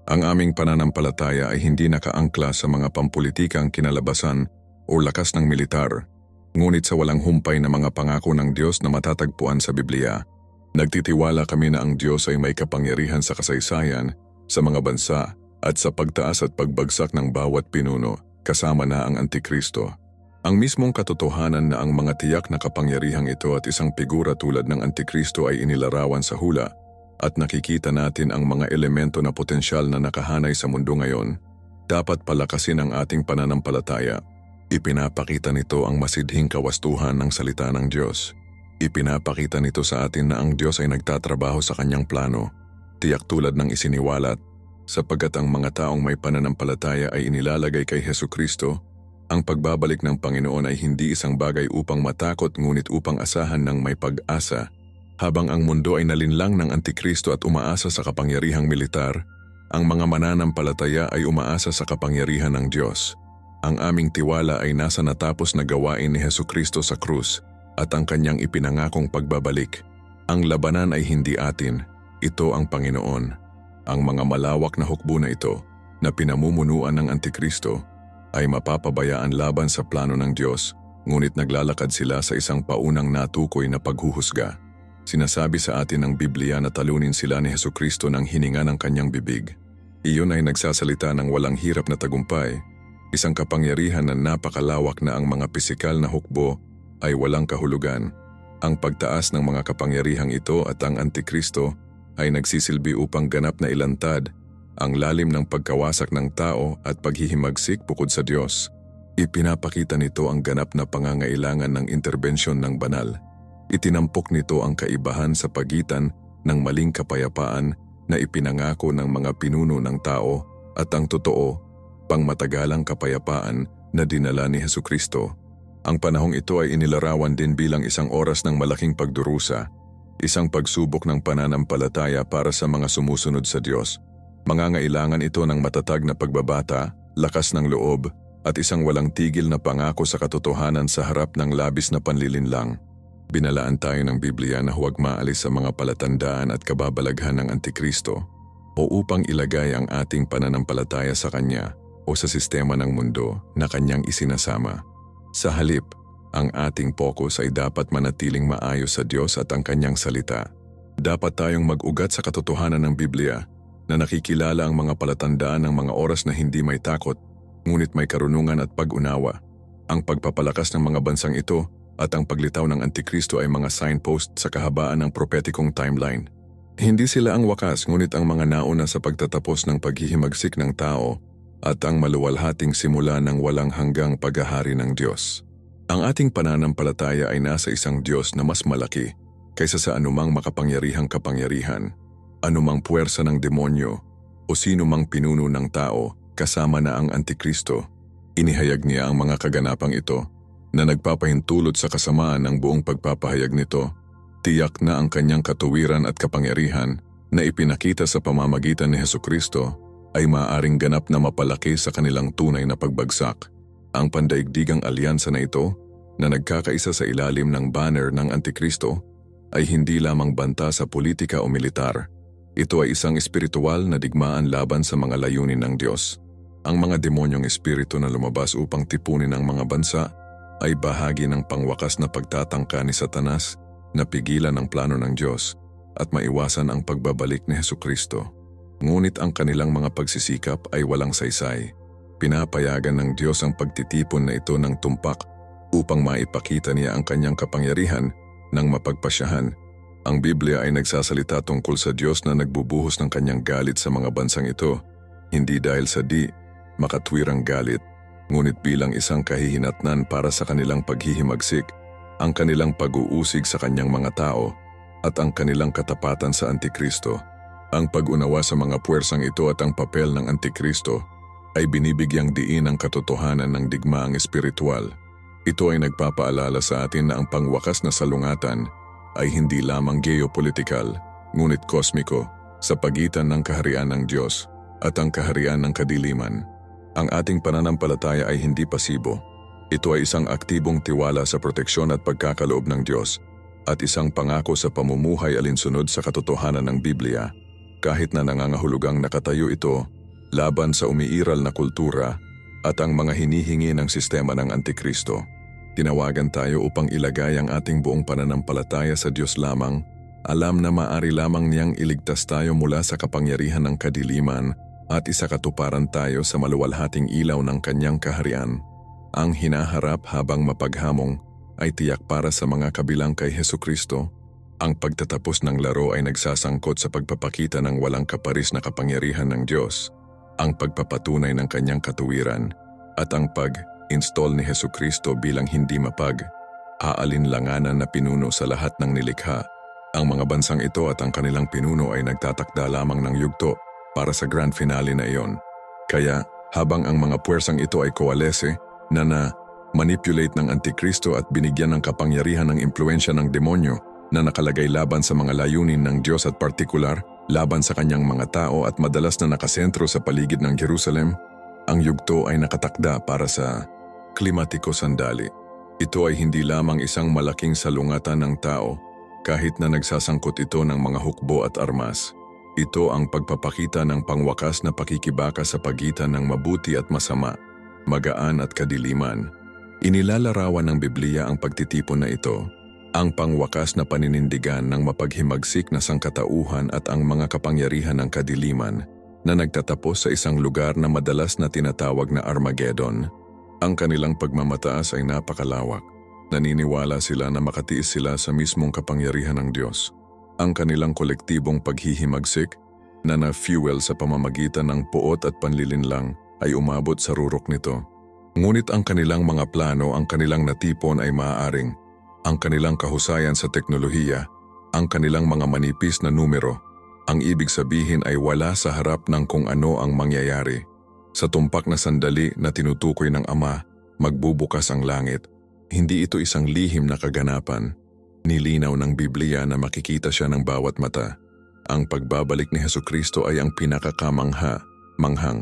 Speaker 1: Ang aming pananampalataya ay hindi nakaangkla sa mga pampulitikang kinalabasan o lakas ng militar, ngunit sa walang humpay na mga pangako ng Diyos na matatagpuan sa Biblia. Nagtitiwala kami na ang Diyos ay may kapangyarihan sa kasaysayan, sa mga bansa, at sa pagtaas at pagbagsak ng bawat pinuno, kasama na ang Antikristo. Ang mismong katotohanan na ang mga tiyak na kapangyarihang ito at isang figura tulad ng Antikristo ay inilarawan sa hula, at nakikita natin ang mga elemento na potensyal na nakahanay sa mundo ngayon, dapat palakasin ang ating pananampalataya. Ipinapakita nito ang masidhing kawastuhan ng salita ng Diyos. Ipinapakita nito sa atin na ang Diyos ay nagtatrabaho sa kanyang plano, tiyak tulad ng isiniwalat, sapagkat ang mga taong may pananampalataya ay inilalagay kay Hesukristo. Ang pagbabalik ng Panginoon ay hindi isang bagay upang matakot ngunit upang asahan ng may pag-asa. Habang ang mundo ay nalinlang ng Antikristo at umaasa sa kapangyarihang militar, ang mga mananampalataya ay umaasa sa kapangyarihan ng Diyos. Ang aming tiwala ay nasa natapos na gawain ni Hesukristo sa krus at ang kanyang ipinangakong pagbabalik. Ang labanan ay hindi atin, ito ang Panginoon. Ang mga malawak na hukbo na ito, na pinamumunuan ng Antikristo, ay mapapabayaan laban sa plano ng Diyos, ngunit naglalakad sila sa isang paunang natukoy na paghuhusga. Sinasabi sa atin ng Biblia na talunin sila ni Hesukristo ng hininga ng kanyang bibig. Iyon ay nagsasalita ng walang hirap na tagumpay, isang kapangyarihan na napakalawak na ang mga pisikal na hukbo ay walang kahulugan. Ang pagtaas ng mga kapangyarihang ito at ang Antikristo ay nagsisilbi upang ganap na ilantad ang lalim ng pagkawasak ng tao at paghihimagsik bukod sa Diyos. Ipinapakita nito ang ganap na pangangailangan ng interbensyon ng banal. Itinampok nito ang kaibahan sa pagitan ng maling kapayapaan na ipinangako ng mga pinuno ng tao at ang totoo, pangmatagalang kapayapaan na dinala ni Hesukristo. Ang panahong ito ay inilarawan din bilang isang oras ng malaking pagdurusa, isang pagsubok ng pananampalataya para sa mga sumusunod sa Diyos. Mangangailangan ito ng matatag na pagbabata, lakas ng loob, at isang walang tigil na pangako sa katotohanan sa harap ng labis na panlilinlang. Binalaan tayo ng Biblia na huwag maalis sa mga palatandaan at kababalaghan ng Antikristo o upang ilagay ang ating pananampalataya sa Kanya o sa sistema ng mundo na Kanyang isinasama. Sa halip, ang ating focus ay dapat manatiling maayos sa Diyos at ang Kanyang salita. Dapat tayong mag-ugat sa katotohanan ng Biblia na nakikilala ang mga palatandaan ng mga oras na hindi may takot, ngunit may karunungan at pag-unawa. Ang pagpapalakas ng mga bansang ito at ang paglitaw ng Antikristo ay mga signpost sa kahabaan ng propetikong timeline. Hindi sila ang wakas ngunit ang mga nauna sa pagtatapos ng paghihimagsik ng tao at ang maluwalhating simula ng walang hanggang paghahari ng Diyos. Ang ating pananampalataya ay nasa isang Diyos na mas malaki kaysa sa anumang makapangyarihang kapangyarihan, anumang puwersa ng demonyo o sino mang pinuno ng tao kasama na ang Antikristo. Inihayag niya ang mga kaganapang ito na nagpapahintulot sa kasamaan ng buong pagpapahayag nito. Tiyak na ang kanyang katuwiran at kapangyarihan na ipinakita sa pamamagitan ni Hesukristo ay maaaring ganap na mapalaki sa kanilang tunay na pagbagsak. Ang pandaigdigang alyansa na ito na nagkakaisa sa ilalim ng banner ng Antikristo ay hindi lamang banta sa politika o militar. Ito ay isang espiritual na digmaan laban sa mga layunin ng Diyos. Ang mga demonyong espiritu na lumabas upang tipunin ang mga bansa ay bahagi ng pangwakas na pagtatangka ni Satanas na pigilan ang plano ng Diyos at maiwasan ang pagbabalik ni Hesukristo. Ngunit ang kanilang mga pagsisikap ay walang saysay. Pinapayagan ng Diyos ang pagtitipon na ito ng tumpak upang maipakita niya ang kanyang kapangyarihan ng mapagpasyahan. Ang Biblia ay nagsasalita tungkol sa Diyos na nagbubuhos ng kanyang galit sa mga bansang ito, hindi dahil sa makatwirang galit, ngunit bilang isang kahihinatnan para sa kanilang paghihimagsik, ang kanilang pag-uusig sa kanyang mga tao, at ang kanilang katapatan sa Antikristo. Ang pag-unawa sa mga puwersang ito at ang papel ng Antikristo ay binibigyang diin ang katotohanan ng digmaang espiritual. Ito ay nagpapaalala sa atin na ang pangwakas na salungatan ay hindi lamang geopolitikal, ngunit kosmiko, sa pagitan ng kaharian ng Diyos at ang kaharian ng kadiliman. Ang ating pananampalataya ay hindi pasibo. Ito ay isang aktibong tiwala sa proteksyon at pagkakaloob ng Diyos at isang pangako sa pamumuhay alinsunod sa katotohanan ng Biblia, kahit na nangangahulugang nakatayo ito laban sa umiiral na kultura at ang mga hinihingi ng sistema ng Antikristo. Tinawagan tayo upang ilagay ang ating buong pananampalataya sa Diyos lamang, alam na maaari lamang niyang iligtas tayo mula sa kapangyarihan ng kadiliman at isakatuparan tayo sa maluwalhating ilaw ng kanyang kaharian. Ang hinaharap habang mapaghamong ay tiyak para sa mga kabilang kay Hesukristo. Ang pagtatapos ng laro ay nagsasangkot sa pagpapakita ng walang kaparis na kapangyarihan ng Diyos, ang pagpapatunay ng kanyang katuwiran, at ang pag-install ni Hesukristo bilang hindi aalinlanganan na pinuno sa lahat ng nilikha. Ang mga bansang ito at ang kanilang pinuno ay nagtatakda lamang ng yugto para sa grand finale na iyon. Kaya, habang ang mga puwersang ito ay koalese na manipulate ng Antikristo at binigyan ng kapangyarihan ng impluensya ng demonyo na nakalagay laban sa mga layunin ng Diyos at partikular laban sa kanyang mga tao at madalas na nakasentro sa paligid ng Jerusalem, ang yugto ay nakatakda para sa klimatiko sandali. Ito ay hindi lamang isang malaking salungatan ng tao, kahit na nagsasangkot ito ng mga hukbo at armas. Ito ang pagpapakita ng pangwakas na pakikibaka sa pagitan ng mabuti at masama, magaan at kadiliman. Inilalarawan ng Biblia ang pagtitipon na ito, ang pangwakas na paninindigan ng mapaghimagsik na sangkatauhan at ang mga kapangyarihan ng kadiliman na nagtatapos sa isang lugar na madalas na tinatawag na Armageddon. Ang kanilang pagmamataas ay napakalawak. Naniniwala sila na makatiis sila sa mismong kapangyarihan ng Diyos. Ang kanilang kolektibong paghihimagsik na na-fuel sa pamamagitan ng puot at panlilinlang ay umabot sa rurok nito. Ngunit ang kanilang mga plano, ang kanilang natipon ay maaaring, ang kanilang kahusayan sa teknolohiya, ang kanilang mga manipis na numero, ang ibig sabihin ay wala sa harap ng kung ano ang mangyayari. Sa tumpak na sandali na tinutukoy ng Ama, magbubukas ang langit. Hindi ito isang lihim na kaganapan. Nilinaw ng Biblia na makikita siya ng bawat mata. Ang pagbabalik ni Hesukristo ay ang manghang,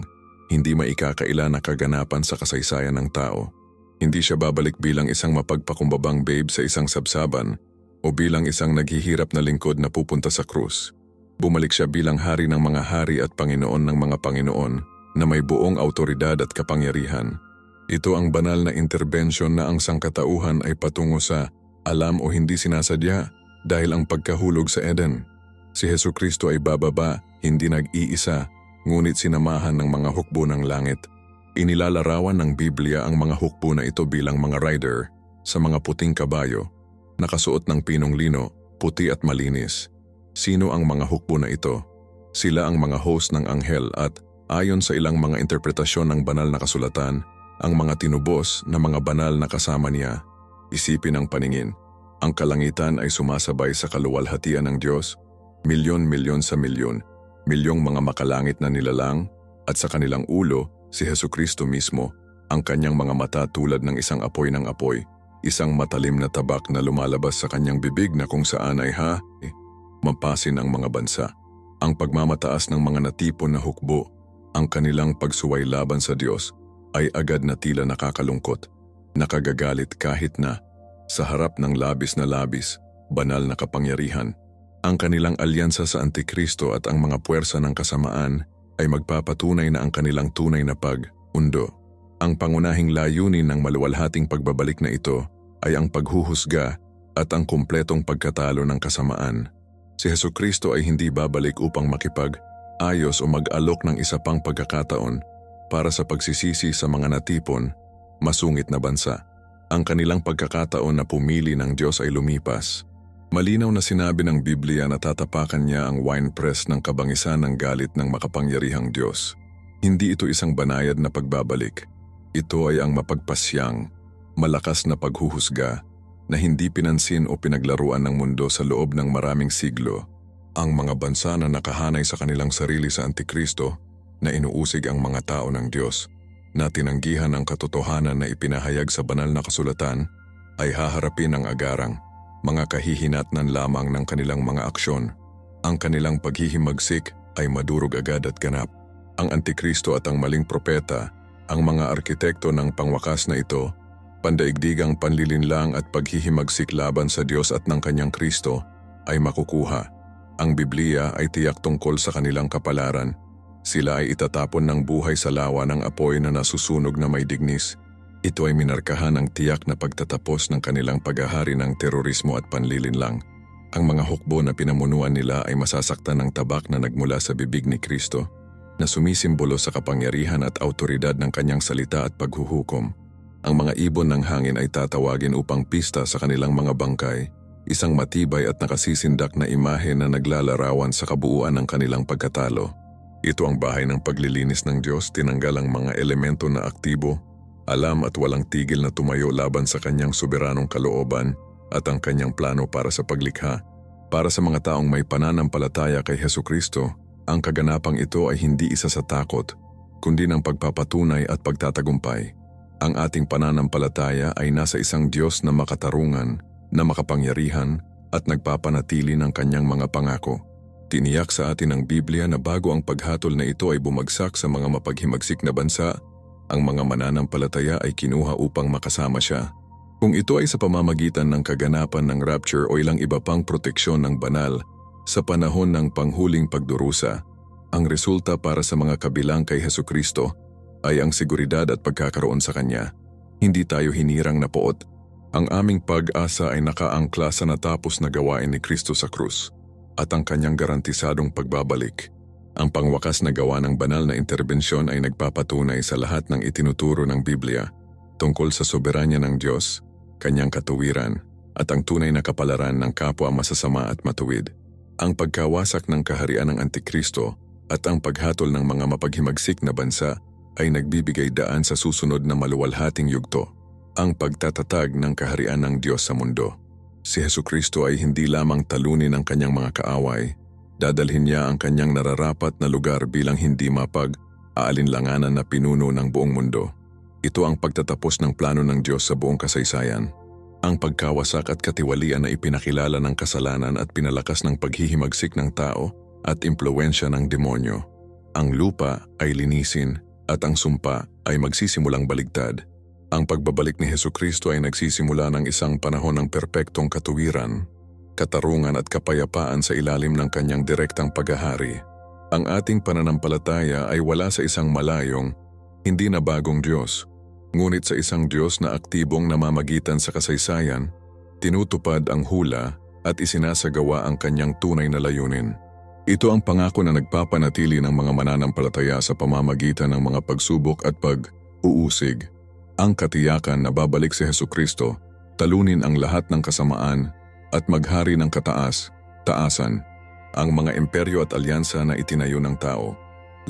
Speaker 1: hindi maikakaila na kaganapan sa kasaysayan ng tao. Hindi siya babalik bilang isang mapagpakumbabang babe sa isang sabsaban o bilang isang naghihirap na lingkod na pupunta sa krus. Bumalik siya bilang hari ng mga hari at Panginoon ng mga Panginoon na may buong autoridad at kapangyarihan. Ito ang banal na interbensyon na ang sangkatauhan ay patungo sa alam o hindi sinasadya dahil ang pagkahulog sa Eden. Si Hesukristo ay bababa, hindi nag-iisa, ngunit sinamahan ng mga hukbo ng langit. Inilalarawan ng Biblia ang mga hukbo na ito bilang mga rider sa mga puting kabayo, nakasuot ng pinong lino, puti at malinis. Sino ang mga hukbo na ito? Sila ang mga host ng anghel at, ayon sa ilang mga interpretasyon ng banal na kasulatan, ang mga tinubos na mga banal na kasama niya. Isipin ang paningin. Ang kalangitan ay sumasabay sa kaluwalhatian ng Diyos, milyon-milyon sa milyon, milyong mga makalangit na nilalang, at sa kanilang ulo, si Hesukristo mismo, ang kanyang mga mata tulad ng isang apoy ng apoy, isang matalim na tabak na lumalabas sa kanyang bibig na kung saan ay mapasin ang mga bansa. Ang pagmamataas ng mga natipon na hukbo, ang kanilang pagsuway laban sa Diyos, ay agad na tila nakakalungkot, nakagagalit kahit na, sa harap ng labis na labis, banal na kapangyarihan, ang kanilang alyansa sa Antikristo at ang mga puwersa ng kasamaan ay magpapatunay na ang kanilang tunay na pag-undo. Ang pangunahing layunin ng maluwalhating pagbabalik na ito ay ang paghuhusga at ang kumpletong pagkatalo ng kasamaan. Si Hesukristo ay hindi babalik upang makipag-ayos o mag-alok ng isa pang pagkakataon para sa pagsisisi sa mga natipon, masungit na bansa. Ang kanilang pagkakataon na pumili ng Diyos ay lumipas. Malinaw na sinabi ng Biblia na tatapakan niya ang winepress ng kabangisan ng galit ng makapangyarihang Diyos. Hindi ito isang banayad na pagbabalik. Ito ay ang mapagpasyang, malakas na paghuhusga na hindi pinansin o pinaglaruan ng mundo sa loob ng maraming siglo. Ang mga bansa na nakahanay sa kanilang sarili sa Antikristo na inuusig ang mga tao ng Diyos na tinanggihan ang katotohanan na ipinahayag sa banal na kasulatan ay haharapin ng agarang, mga kahihinatnan lamang ng kanilang mga aksyon. Ang kanilang paghihimagsik ay madurog agad at ganap. Ang Antikristo at ang maling propeta, ang mga arkitekto ng pangwakas na ito, pandaigdigang panlilinlang at paghihimagsik laban sa Diyos at ng kanyang Kristo ay makukuha. Ang Biblia ay tiyak tungkol sa kanilang kapalaran. Sila ay itatapon ng buhay sa lawa ng apoy na nasusunog na may dignis. Ito ay minarkahan ang tiyak na pagtatapos ng kanilang paghahari ng terorismo at panlilinlang. Ang mga hukbo na pinamunuan nila ay masasaktan ng tabak na nagmula sa bibig ni Kristo, na sumisimbolo sa kapangyarihan at autoridad ng kanyang salita at paghuhukom. Ang mga ibon ng hangin ay tatawagin upang pista sa kanilang mga bangkay, isang matibay at nakasisindak na imahe na naglalarawan sa kabuuan ng kanilang pagkatalo. Ito ang bahay ng paglilinis ng Diyos, tinanggal ang mga elemento na aktibo, alam at walang tigil na tumayo laban sa kanyang soberanong kalooban at ang kanyang plano para sa paglikha. Para sa mga taong may pananampalataya kay Hesukristo, ang kaganapang ito ay hindi isa sa takot, kundi ng pagpapatunay at pagtatagumpay. Ang ating pananampalataya ay nasa isang Diyos na makatarungan, na makapangyarihan at nagpapanatili ng kanyang mga pangako. Tiniyak sa atin ng Biblia na bago ang paghatol na ito ay bumagsak sa mga mapaghimagsik na bansa, ang mga mananampalataya ay kinuha upang makasama siya. Kung ito ay sa pamamagitan ng kaganapan ng rapture o ilang iba pang proteksyon ng banal sa panahon ng panghuling pagdurusa, ang resulta para sa mga kabilang kay Hesukristo ay ang seguridad at pagkakaroon sa Kanya. Hindi tayo hinirang na poot. Ang aming pag-asa ay nakaangkla sa natapos na gawain ni Kristo sa krus at ang kanyang garantisadong pagbabalik. Ang pangwakas na gawa ng banal na interbensyon ay nagpapatunay sa lahat ng itinuturo ng Biblia tungkol sa soberanya ng Diyos, kanyang katuwiran, at ang tunay na kapalaran ng kapwa masasama at matuwid. Ang pagkawasak ng kaharian ng Antikristo at ang paghatol ng mga mapaghimagsik na bansa ay nagbibigay daan sa susunod na maluwalhating yugto. Ang pagtatatag ng kaharian ng Diyos sa mundo. Si Hesukristo ay hindi lamang talunin ang kanyang mga kaaway, dadalhin niya ang kanyang nararapat na lugar bilang hindi mapag-aalinlanganan na pinuno ng buong mundo. Ito ang pagtatapos ng plano ng Diyos sa buong kasaysayan. Ang pagkawasak at katiwalian na ipinakilala ng kasalanan at pinalakas ng paghihimagsik ng tao at impluwensya ng demonyo. Ang lupa ay linisin at ang sumpa ay magsisimulang baligtad. Ang pagbabalik ni Hesukristo ay nagsisimula ng isang panahon ng perpektong katuwiran, katarungan at kapayapaan sa ilalim ng kanyang direktang paghahari. Ang ating pananampalataya ay wala sa isang malayong, hindi na bagong Diyos, ngunit sa isang Diyos na aktibong namamagitan sa kasaysayan, tinutupad ang hula at isinasagawa ang kanyang tunay na layunin. Ito ang pangako na nagpapanatili ng mga mananampalataya sa pamamagitan ng mga pagsubok at pag-uusig. Ang katiyakan na babalik si Hesukristo, talunin ang lahat ng kasamaan at maghari ng kataas-taasan. Ang mga imperyo at alyansa na itinayo ng tao,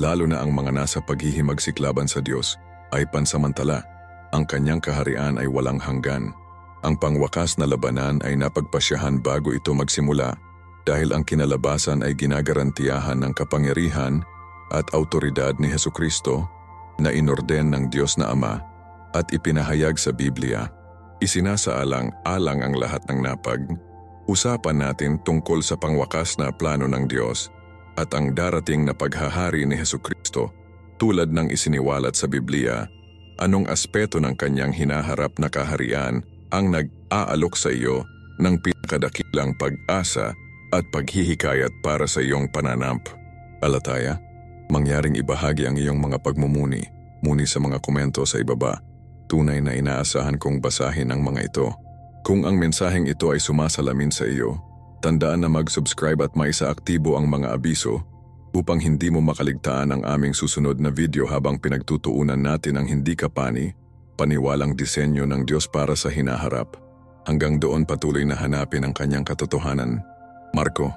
Speaker 1: lalo na ang mga nasa paghihimagsik laban sa Diyos, ay pansamantala. Ang kanyang kaharian ay walang hanggan. Ang pangwakas na labanan ay napagpasyahan bago ito magsimula dahil ang kinalabasan ay ginagarantiyahan ng kapangyarihan at autoridad ni Hesukristo na inorden ng Diyos na Ama at ipinahayag sa Biblia. Isinasaalang-alang ang lahat ng usapan natin tungkol sa pangwakas na plano ng Diyos at ang darating na paghahari ni Hesukristo. Tulad ng isiniwalat sa Biblia, anong aspeto ng kanyang hinaharap na kaharian ang nag-aalok sa iyo ng pinakadakilang pag-asa at paghihikayat para sa iyong pananampalataya? Mangyaring ibahagi ang iyong mga pagmumuni sa mga komento sa ibaba. Tunay na inaasahan kong basahin ang mga ito. Kung ang mensaheng ito ay sumasalamin sa iyo, tandaan na mag-subscribe at maisaaktibo ang mga abiso upang hindi mo makaligtaan ang aming susunod na video habang pinagtutuunan natin ang hindi kapani, paniwalang disenyo ng Diyos para sa hinaharap. hanggang doon patuloy na hanapin ang kanyang katotohanan. Marco,